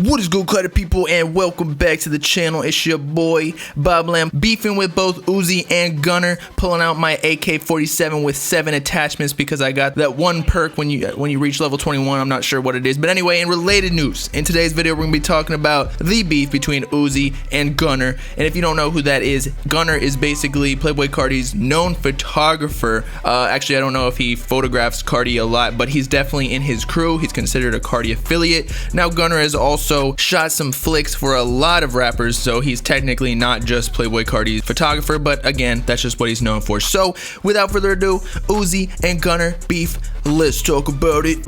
What is good, Carti people, and welcome back to the channel. It's your boy Bobbalam, beefing with both Uzi and Gunner, pulling out my AK-47 with 7 attachments because I got that one perk when you reach level 21. I'm not sure what it is, but anyway, in related news, in today's video we're gonna be talking about the beef between Uzi and Gunner. And if you don't know who that is, Gunner is basically Playboi Carti's known photographer. Actually, I don't know if he photographs Carti a lot, but he's definitely in his crew. He's considered a Carti affiliate. Now Gunner has also shot some flicks for a lot of rappers, so he's technically not just Playboi Carti's photographer, but again, that's just what he's known for. So without further ado, Uzi and Gunner beef, let's talk about it.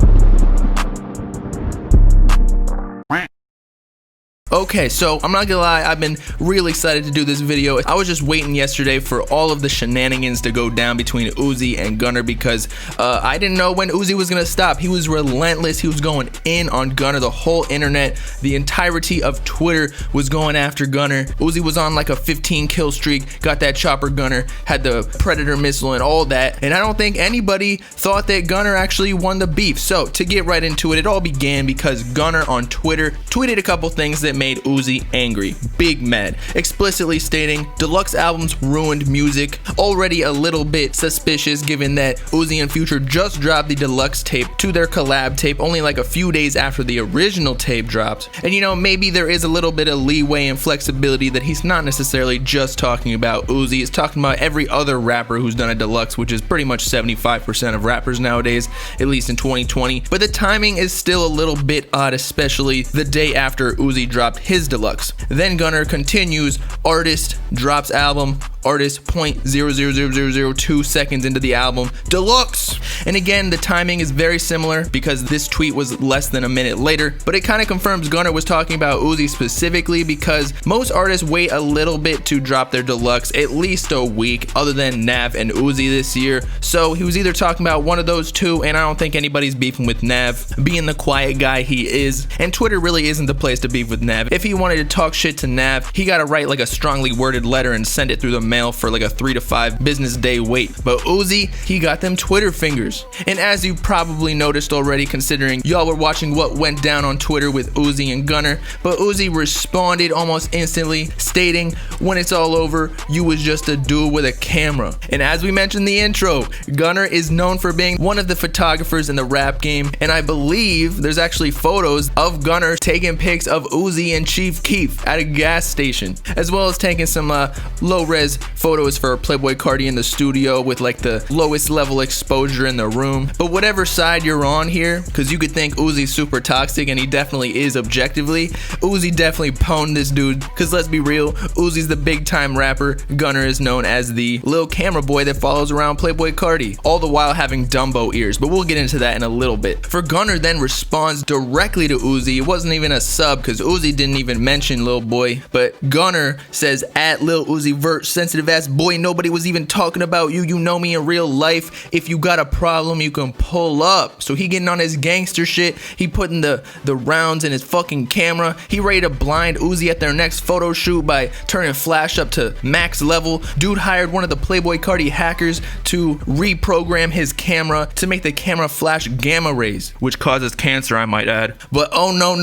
Okay, so I'm not gonna lie, I've been really excited to do this video. I was just waiting yesterday for all of the shenanigans to go down between Uzi and Gunner because I didn't know when Uzi was gonna stop. He was relentless. He was going in on Gunner. The whole internet, the entirety of Twitter was going after Gunner. Uzi was on like a 15 kill streak, got that chopper Gunner, had the Predator missile and all that, and I don't think anybody thought that Gunner actually won the beef. So to get right into it, it all began because Gunner on Twitter tweeted a couple things that made Uzi angry, big mad, explicitly stating deluxe albums ruined music. Already a little bit suspicious given that Uzi and Future just dropped the deluxe tape to their collab tape only like a few days after the original tape dropped. And you know, maybe there is a little bit of leeway and flexibility that he's not necessarily just talking about Uzi. He's talking about every other rapper who's done a deluxe, which is pretty much 75% of rappers nowadays, at least in 2020. But the timing is still a little bit odd, especially the day after Uzi dropped his deluxe. Then Gunner continues, artist drops album, artist 0.00002 seconds into the album, deluxe. And again, the timing is very similar because this tweet was less than a minute later, but it kind of confirms Gunner was talking about Uzi specifically because most artists wait a little bit to drop their deluxe, at least a week, other than Nav and Uzi this year. So he was either talking about one of those two, and I don't think anybody's beefing with Nav, being the quiet guy he is. And Twitter really isn't the place to beef with Nav. If he wanted to talk shit to Nav, he gotta write like a strongly worded letter and send it through the mail for like a 3 to 5 business day wait. But Uzi, he got them Twitter fingers. And as you probably noticed already, considering y'all were watching what went down on Twitter with Uzi and Gunner, but Uzi responded almost instantly, stating, when it's all over, you was just a dude with a camera. And as we mentioned in the intro, Gunner is known for being one of the photographers in the rap game, and I believe there's actually photos of Gunner taking pics of Uzi and Chief Keef at a gas station, as well as taking some low-res photos for Playboi Carti in the studio with like the lowest level exposure in the room. But whatever side you're on here, because you could think Uzi's super toxic, and he definitely is objectively, Uzi definitely pwned this dude, because let's be real, Uzi's the big time rapper, Gunner is known as the little camera boy that follows around Playboi Carti, all the while having Dumbo ears, but we'll get into that in a little bit. For Gunner then responds directly to Uzi. It wasn't even a sub because Uzi didn't even mention Lil Boy, but Gunner says, at Lil Uzi Vert, sensitive ass boy, nobody was even talking about you. You know me in real life. If you got a problem, you can pull up. So he getting on his gangster shit. He putting the rounds in his fucking camera. He ready to blind Uzi at their next photo shoot by turning flash up to max level. Dude hired one of the Playboi Carti hackers to reprogram his camera to make the camera flash gamma rays, which causes cancer, I might add. But oh no,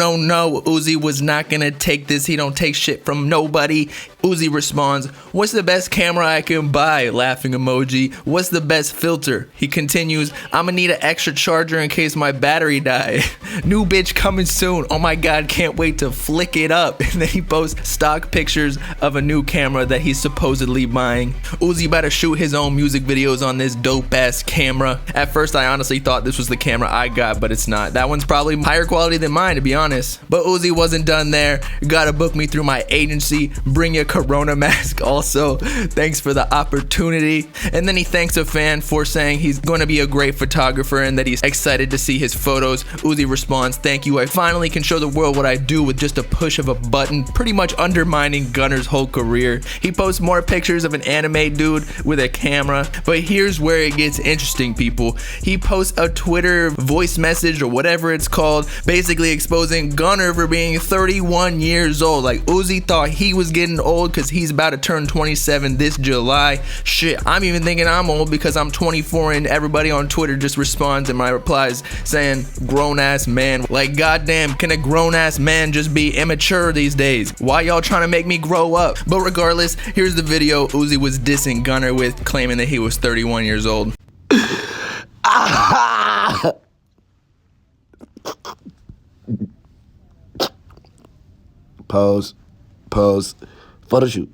Uzi was not gonna take this. He don't take shit from nobody. Uzi responds, what's the best camera I can buy? Laughing emoji. What's the best filter? He continues, I'ma need an extra charger in case my battery die. New bitch coming soon. Oh my god, can't wait to flick it up. And then he posts stock pictures of a new camera that he's supposedly buying. Uzi about to shoot his own music videos on this dope ass camera. At first I honestly thought this was the camera I got, but it's not. That one's probably higher quality than mine, to be honest. But Uzi wasn't done there. Gotta book me through my agency. Bring your Corona mask also. Thanks for the opportunity. And then he thanks a fan for saying he's going to be a great photographer and that he's excited to see his photos. Uzi responds, thank you. I finally can show the world what I do with just a push of a button, pretty much undermining Gunner's whole career. He posts more pictures of an anime dude with a camera. But here's where it gets interesting, people. He posts a Twitter voice message or whatever it's called, basically exposing Gunner for being 31 years old. Like Uzi thought he was getting old because he's about to turn 27 27 this July. Shit, I'm even thinking I'm old because I'm 24 and everybody on Twitter just responds in my replies saying grown ass man. Like, goddamn, can a grown ass man just be immature these days? Why y'all trying to make me grow up? But regardless, here's the video Uzi was dissing Gunner with, claiming that he was 31 years old. Pose. Photo shoot.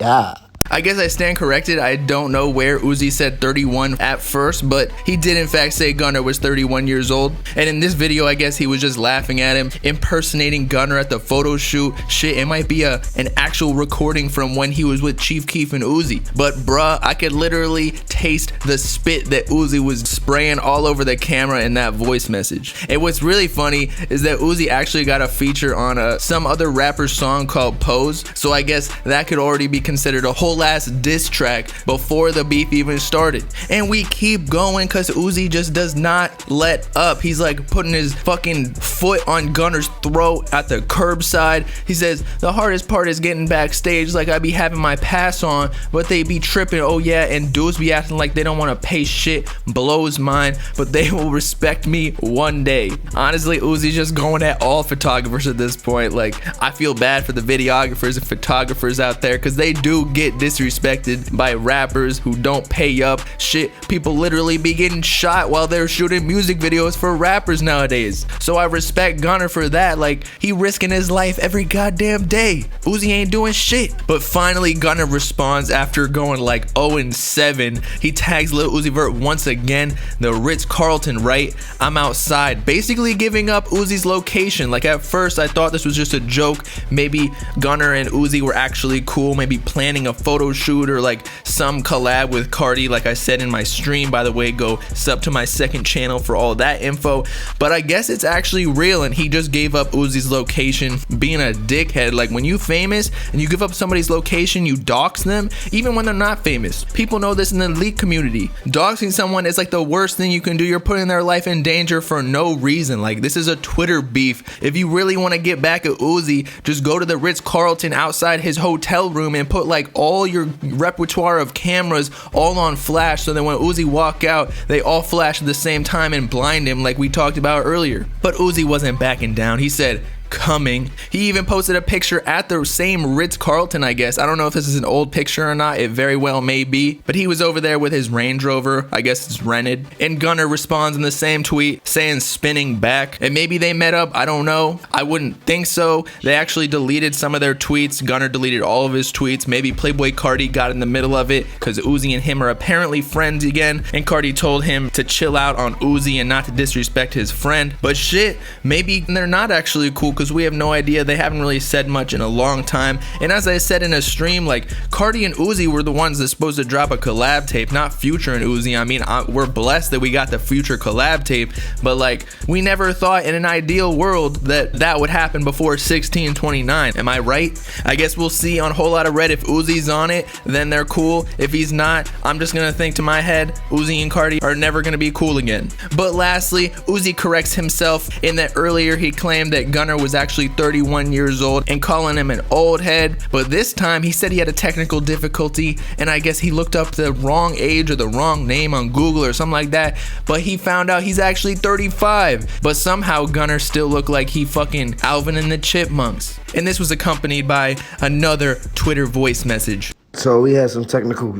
Yeah. I guess I stand corrected. I don't know where Uzi said 31 at first, but he did in fact say Gunner was 31 years old. And in this video, I guess he was just laughing at him, impersonating Gunner at the photo shoot. Shit, it might be an actual recording from when he was with Chief Keef and Uzi. But bruh, I could literally taste the spit that Uzi was spraying all over the camera in that voice message. And what's really funny is that Uzi actually got a feature on some other rapper's song called Pose. So I guess that could already be considered a whole last diss track before the beef even started. And we keep going because Uzi just does not let up. He's like putting his fucking foot on Gunner's throat at the curbside. He says the hardest part is getting backstage, like I be having my pass on, but they be tripping. Oh yeah, and dudes be acting like they don't want to pay shit. Blows mine, but they will respect me one day. Honestly, Uzi's just going at all photographers at this point. Like, I feel bad for the videographers and photographers out there because they do get disrespected by rappers who don't pay up. Shit, people literally be getting shot while they're shooting music videos for rappers nowadays. So I respect Gunner for that. Like, he risking his life every goddamn day. Uzi ain't doing shit. But finally, Gunner responds after going like 0-7. He tags Lil Uzi Vert once again, the Ritz-Carlton, right? I'm outside, basically giving up Uzi's location. Like, at first I thought this was just a joke. Maybe Gunner and Uzi were actually cool, maybe planning a photo shoot or like some collab with Carti, like I said in my stream. By the way, go sub to my second channel for all that info. But I guess it's actually real and he just gave up Uzi's location, being a dickhead. Like, when you famous and you give up somebody's location, you dox them even when they're not famous. People know this in the elite community. Doxing someone is like the worst thing you can do. You're putting their life in danger for no reason. Like, this is a Twitter beef. If you really want to get back at Uzi, just go to the Ritz-Carlton outside his hotel room and put like all your repertoire of cameras all on flash, so that when Uzi walk out, they all flash at the same time and blind him like we talked about earlier. But Uzi wasn't backing down. He said, coming. He even posted a picture at the same Ritz-Carlton, I guess. I don't know if this is an old picture or not. It very well may be. But he was over there with his Range Rover. I guess it's rented. And Gunner responds in the same tweet saying spinning back. And maybe they met up. I don't know. I wouldn't think so. They actually deleted some of their tweets. Gunner deleted all of his tweets. Maybe Playboi Carti got in the middle of it because Uzi and him are apparently friends again. And Carti told him to chill out on Uzi and not to disrespect his friend. But shit, maybe they're not actually cool, because we have no idea. They haven't really said much in a long time. And as I said in a stream, like, Carti and Uzi were the ones that's supposed to drop a collab tape, not Future and Uzi. I mean, we're blessed that we got the Future collab tape, but like, we never thought in an ideal world that that would happen before 1629. Am I right? I guess we'll see on Whole Lotta Red. If Uzi's on it, then they're cool. If he's not, I'm just gonna think to my head, Uzi and Carti are never gonna be cool again. But lastly, Uzi corrects himself in that earlier he claimed that Gunner was actually 31 years old and calling him an old head, but this time he said he had a technical difficulty, and I guess he looked up the wrong age or the wrong name on Google or something like that, but he found out he's actually 35. But somehow Gunner still looked like he fucking Alvin and the Chipmunks. And this was accompanied by another Twitter voice message. So we had some technical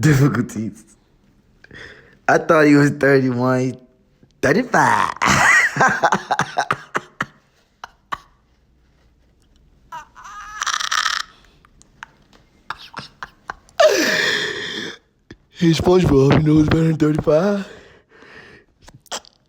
difficulties. I thought he was 31, 35. Hey, SpongeBob, you know what's better than 35?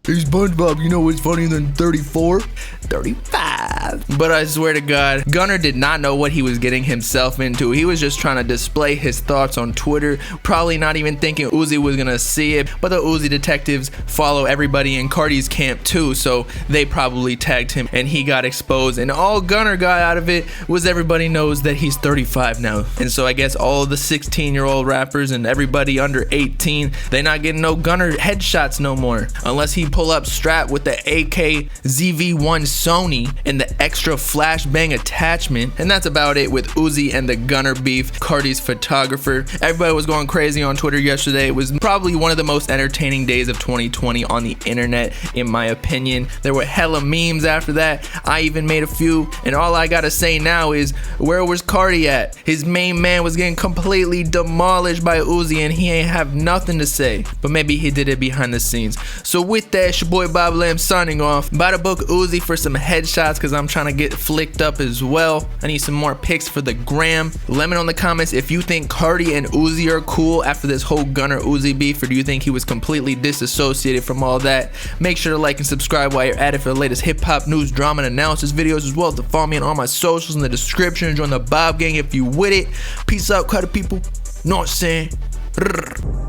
Hey, SpongeBob, you know what's funnier than 34? 35. But I swear to God, Gunner did not know what he was getting himself into. He was just trying to display his thoughts on Twitter, probably not even thinking Uzi was gonna see it. But the Uzi detectives follow everybody in Carti's camp too, so they probably tagged him and he got exposed. And all Gunner got out of it was everybody knows that he's 35 now. And so I guess all of the 16-year-old rappers and everybody under 18, they not getting no Gunner headshots no more, unless he pull up strapped with the AK ZV-1 Sony and the extra flashbang attachment. And that's about it with Uzi and the Gunner beef, Carti's photographer. Everybody was going crazy on Twitter yesterday. It was probably one of the most entertaining days of 2020 on the internet, in my opinion. There were hella memes after that. I even made a few, and all I gotta say now is, where was Carti at? His main man was getting completely demolished by Uzi, and he ain't have nothing to say. But maybe he did it behind the scenes. So with that, it's your boy Bobbalam signing off. About to book Uzi for some headshots because I'm trying to get flicked up as well. I need some more pics for the gram. Let me know in the comments if you think Carti and Uzi are cool after this whole Gunner Uzi beef, or do you think he was completely disassociated from all that? Make sure to like and subscribe while you're at it for the latest hip-hop news, drama, and analysis videos, as well as to follow me on all my socials in the description and join the Bob gang if you with it. Peace out, Carti people. Know what I'm saying?